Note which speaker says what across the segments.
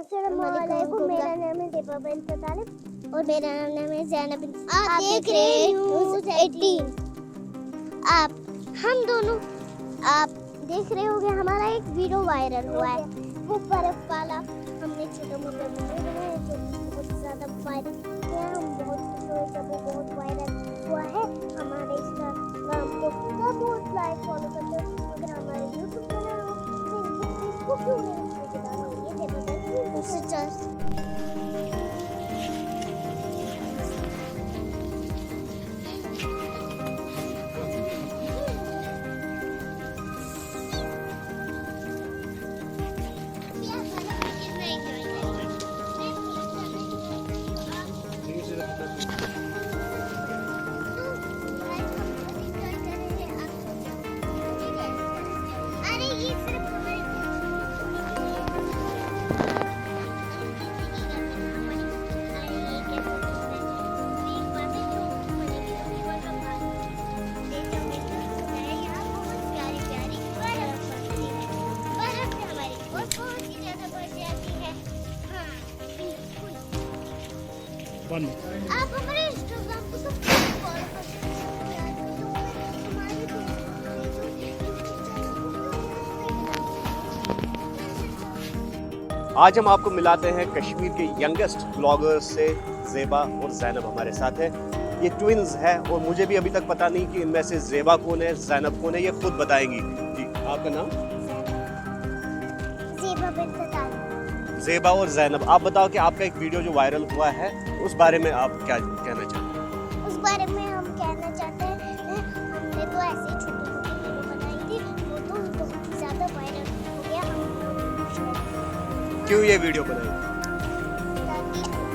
Speaker 1: अस्सलामुअलैकुम, मेरा नाम है ज़ेबा बिन्त तालिब और मेरा नाम है ज़ैनब बिन्त। आप देख रहे हैं न्यूज़ 18। आप देख रहे होंगे हमारा एक वीडियो वायरल हुआ है, वो बर्फ वाला। हमने छोटे मोटे वीडियो बनाए जो बहुत ज़्यादा वायरल हुआ है। हम बहुत खुश हुए जब वो बहुत वायरल हुआ है। हमारे इंस्टाग्राम को बहुत लाइक फॉलो करते हो, अगर हमारे यूट्यूब चैनल को फेसबुक क्यों नहीं उससे आप हमारे इंस्टाग्राम को सब फॉलो कर सकते हैं।
Speaker 2: आज हम आपको मिलाते हैं कश्मीर के यंगेस्ट ब्लॉगर्स से। ज़ेबा और ज़ैनब हमारे साथ है। ये ट्विन्स है और मुझे भी अभी तक पता नहीं कि इनमें से ज़ेबा कौन है, ज़ैनब कौन है, ये खुद बताएंगी। जी, आपका नाम?
Speaker 1: ज़ेबा बिन्त तालिब।
Speaker 2: ज़ेबा और ज़ैनब, आप बताओ कि आपका एक वीडियो जो वायरल हुआ है उस बारे में आप क्या कहना चाहते हैं?
Speaker 1: उस बारे में हम कहना चाहते हैं, हमने तो ऐसे छोटी छोटी वीडियो बनाई थी, वो तो बहुत ज़्यादा वायरल हो गया। हम
Speaker 2: क्यों ये वीडियो बनाई?
Speaker 1: ताकि हम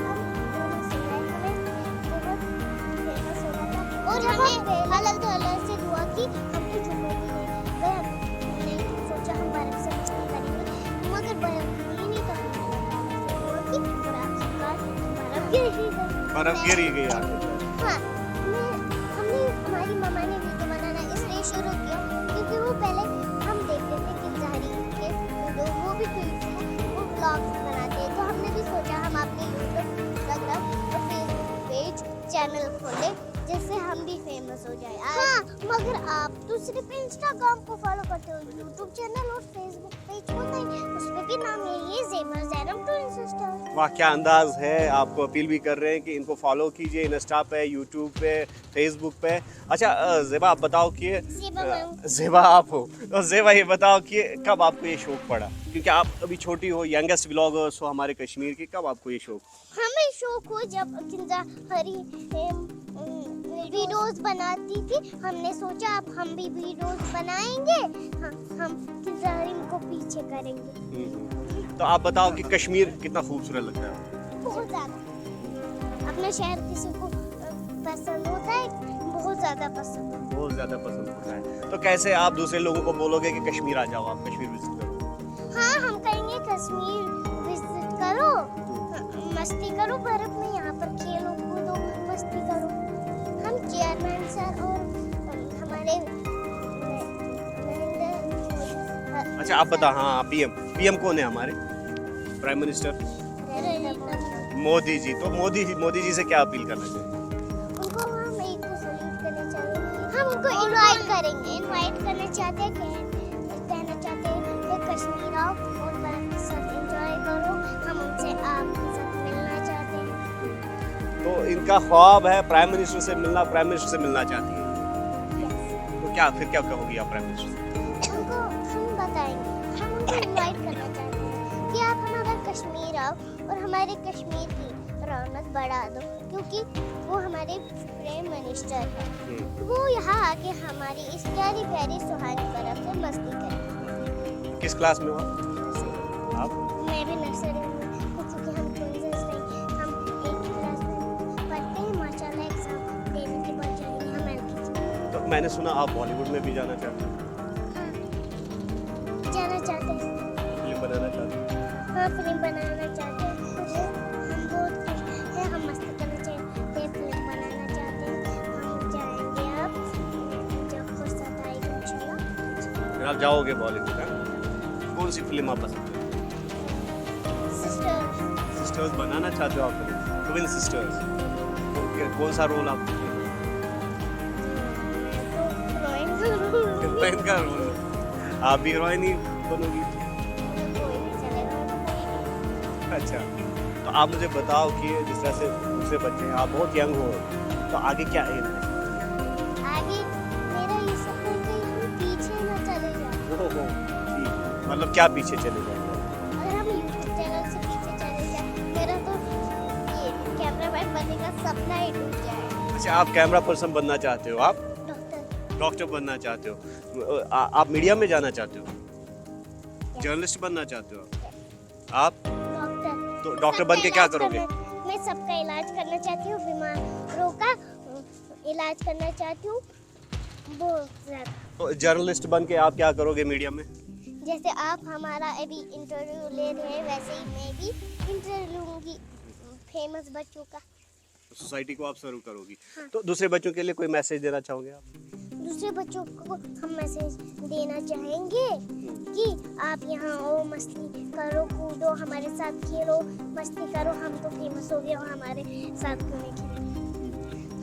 Speaker 1: फेमस हो गया था और हमें हलाल हलाल से दुआ की। हम तो जुम्मे गए, हमने सोचा हम बर्फ से मस्ती करेंगे, मगर बर्फ ही नहीं करनी।
Speaker 2: बर्फ गिर ही गई आगे।
Speaker 1: हाँ, हमने हमारी मम्मा ने वीडियो बनाना इसलिए शुरू किया क्योंकि वो पहले हम देखते थे कि ज़हरी के वीडियो, वो भी क्विज है, वो ब्लॉग्स बनाते हैं। तो हमने भी सोचा हम अपने यूट्यूब, इंस्टाग्राम और फेसबुक पेज चैनल खोले जिससे हम भी फेमस हो जाए। हाँ, मगर आप तो सिर्फ इंस्टाग्राम को फॉलो करते हो, यूट्यूब चैनल और फेसबुक पेज को नहीं, उस पर भी नाम यही है ज़ेबा ज़ैनब ट्विन सिस्टर्स।
Speaker 2: वाह, क्या अंदाज है। आपको अपील भी कर रहे हैं कि इनको फॉलो कीजिए इंस्टा पे, यूट्यूब पे, फेसबुक पे। अच्छा ज़ेबा, आप बताओ कि ज़ेबा आप हो, तो ज़ेबा ये बताओ कि कब आपको ये शौक पड़ा, क्योंकि आप अभी छोटी हो, यंगेस्ट ब्लॉगर्स हो हमारे कश्मीर की, कब आपको ये शौक?
Speaker 1: हमें शौक हो जब किंजा हरी वीडियोस बनाती थी। हमने सोचा अब हम भी वीडियोस बनाएंगे, हम किंजा हरीम को पीछे करेंगे।
Speaker 2: तो आप बताओ कि कश्मीर कितना खूबसूरत लगता है?
Speaker 1: बहुत ज़्यादा। अपना शहर किसी को पसंद होता है, बहुत ज़्यादा पसंद है।
Speaker 2: बहुत ज़्यादा पसंद होता है। तो कैसे आप दूसरे लोगों को बोलोगे कि कश्मीर आ जाओ, आप कश्मीर विजिट करो?
Speaker 1: हाँ, हम कहेंगे कश्मीर विजिट करो, मस्ती करो बर्फ में, यहाँ पर खेलो कूदो, मस्ती करो। हम चेयरमैन सर और हमारे
Speaker 2: अच्छा आप बता। हाँ, पीएम कौन है हमारे? Prime minister Modi ji. तो मोदी जी से क्या अपील करना चाहिए?
Speaker 1: उनको हम एक को सल्यूट करना चाहिए। हम उनको इनवाइट करना चाहते हैं, कहना चाहते हैं कि कश्मीर आओ और बर्फ के साथ एंजॉय करो। हम उनसे आपके साथ मिलना चाहते हैं।
Speaker 2: तो इनका ख्वाब है प्राइम मिनिस्टर से मिलना, प्राइम मिनिस्टर से मिलना चाहती है। तो क्या कहोगी आप प्राइम मिनिस्टर से?
Speaker 1: उनको हम बताएंगे, हम उनको इनवाइट करना चाहते हैं कि आप हमारा कश्मीर आओ और हमारे कश्मीर की रौनक बढ़ा दो, क्योंकि वो हमारे प्राइम मिनिस्टर हैं। वो यहाँ आके हमारी इस प्यारी प्यारी सुहानी बर्फ से मस्ती करें।
Speaker 2: किस क्लास में हो आप?
Speaker 1: मैं भी नर्सरी में, क्योंकि हम ट्विन्स हैं, हम एक ही क्लास में पढ़ते हैं। माशाल्लाह एग्जाम देने के बाद जाएंगे हम LKG।
Speaker 2: तो मैंने सुना आप बॉलीवुड में भी जाना चाहते हैं?
Speaker 1: हाँ, जाना चाहते हैं।
Speaker 2: फिल्म बनाना चाहते हैं?
Speaker 1: हाँ, फिल्म बनाना चाहते हैं। हम बहुत खुश हैं, हम मस्ती करना चाहते हैं, फिल्म बनाना चाहते हैं। हम जाएंगे अब जब फुर्सत आएगी इंशाल्लाह।
Speaker 2: फिर आप जाओगे बॉलीवुड? कौन सी फिल्म आप पसंद है?
Speaker 1: सिस्टर
Speaker 2: सिस्टर्स बनाना चाहते हो आप? ट्विन सिस्टर्स, कौन सा रोल आप? हीरोइन का रोल। आप भी हीरोइन ही बनोगी? अच्छा, तो आप मुझे बताओ कि जिस तरह से दूसरे बच्चे हैं, आप बहुत यंग हो, तो आगे क्या एम है?
Speaker 1: आगे मेरा ये सपना है कि हम पीछे ना चले जाएं।
Speaker 2: ओहो, ठीक। मतलब क्या पीछे चले जाएंगे?
Speaker 1: अगर हम यूट्यूब चैनल से पीछे चले जाएं, मेरा तो ये कैमरामैन बनने का सपना ही टूट जाएगा।
Speaker 2: अच्छा, आप कैमरा पर्सन बनना चाहते हो? आप
Speaker 1: डॉक्टर।
Speaker 2: डॉक्टर बनना चाहते हो? आप मीडिया में जाना चाहते हो? जर्नलिस्ट बनना चाहते हो? आप तो डॉक्टर बन के क्या करोगे?
Speaker 1: मैं सबका इलाज करना चाहती हूँ, बीमारों का इलाज करना चाहती हूँ बहुत ज़्यादा।
Speaker 2: तो जर्नलिस्ट बन के आप क्या करोगे मीडिया में?
Speaker 1: जैसे आप हमारा अभी इंटरव्यू ले रहे हैं, वैसे ही मैं भी इंटरव्यू लूँगी फेमस बच्चों का।
Speaker 2: सोसाइटी को आप सर्व करोगी।
Speaker 1: हाँ।
Speaker 2: तो दूसरे बच्चों के लिए कोई मैसेज देना चाहोगे आप?
Speaker 1: दूसरे बच्चों को हम मैसेज देना चाहेंगे कि आप यहाँ आओ, मस्ती करो, कूदो, हमारे साथ खेलो, मस्ती करो। हम तो फेमस हो गए और हमारे साथ क्यों नहीं खेले?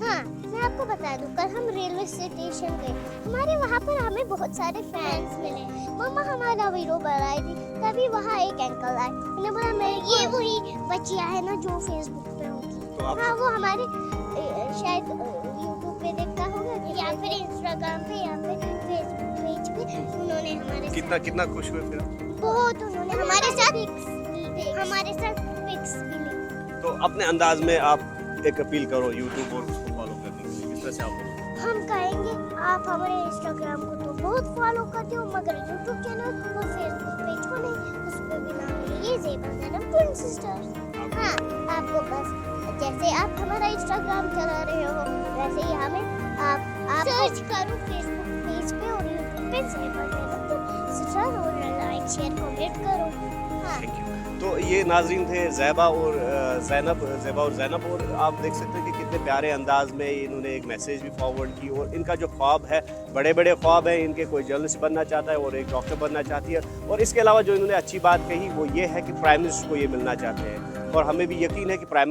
Speaker 1: हाँ, मैं आपको बता दूं, कल हम रेलवे स्टेशन गए, हमारे वहाँ पर हमें बहुत सारे फैंस मिले। मम्मा हमारा वीडियो बनाई थी, तभी वहाँ एक अंकल आए, उन्होंने बोला मैं ये वही बच्चिया है ना जो फेसबुक पे होगी।
Speaker 2: तो आप
Speaker 1: हाँ, वो हमारे शायद यूट्यूब पे देखता होगा या फिर इंस्टाग्राम पे या फिर फेसबुक पेज पे उन्होंने हमारे
Speaker 2: कितना खुश हुए फिर?
Speaker 1: बहुत उन्होंने हमारे साथ पिक्स भी ली।
Speaker 2: तो अपने अंदाज में आप एक अपील करो यूट्यूब और उसको फॉलो करने के लिए, किस तरह से आप बोलोगे?
Speaker 1: हम कहेंगे आप हमारे इंस्टाग्राम को तो बहुत फॉलो करते हो, मगर यूट्यूब चैनल और फेसबुक पेज को नहीं, उस पर भी नाम है ये ज़ेबा ज़ैनब ट्विन सिस्टर्स। हाँ, आपको बस जैसे आप हमारा इंस्टाग्राम चला रहे हो, वैसे ही हमें आप सर्च करो फेसबुक पेज पे और यूट्यूब पे ज़ेबा ज़ैनब ट्विन सिस्टर्स और लाइक शेयर कमेंट करो। हाँ,
Speaker 2: थैंक यू। तो ये नाजरीन थे ज़ेबा और ज़ैनब, और आप देख सकते हैं कि कितने प्यारे अंदाज में इन्होंने एक मैसेज भी फॉरवर्ड की, और इनका जो ख्वाब है, बड़े बड़े ख्वाब हैं इनके। कोई जर्नलिस्ट बनना चाहता है और एक डॉक्टर बनना चाहती है, और इसके अलावा जो इन्होंने अच्छी बात कही वो ये है कि प्राइम मिनिस्टर को ये मिलना चाहते हैं, और हमें भी यकीन है कि प्राइम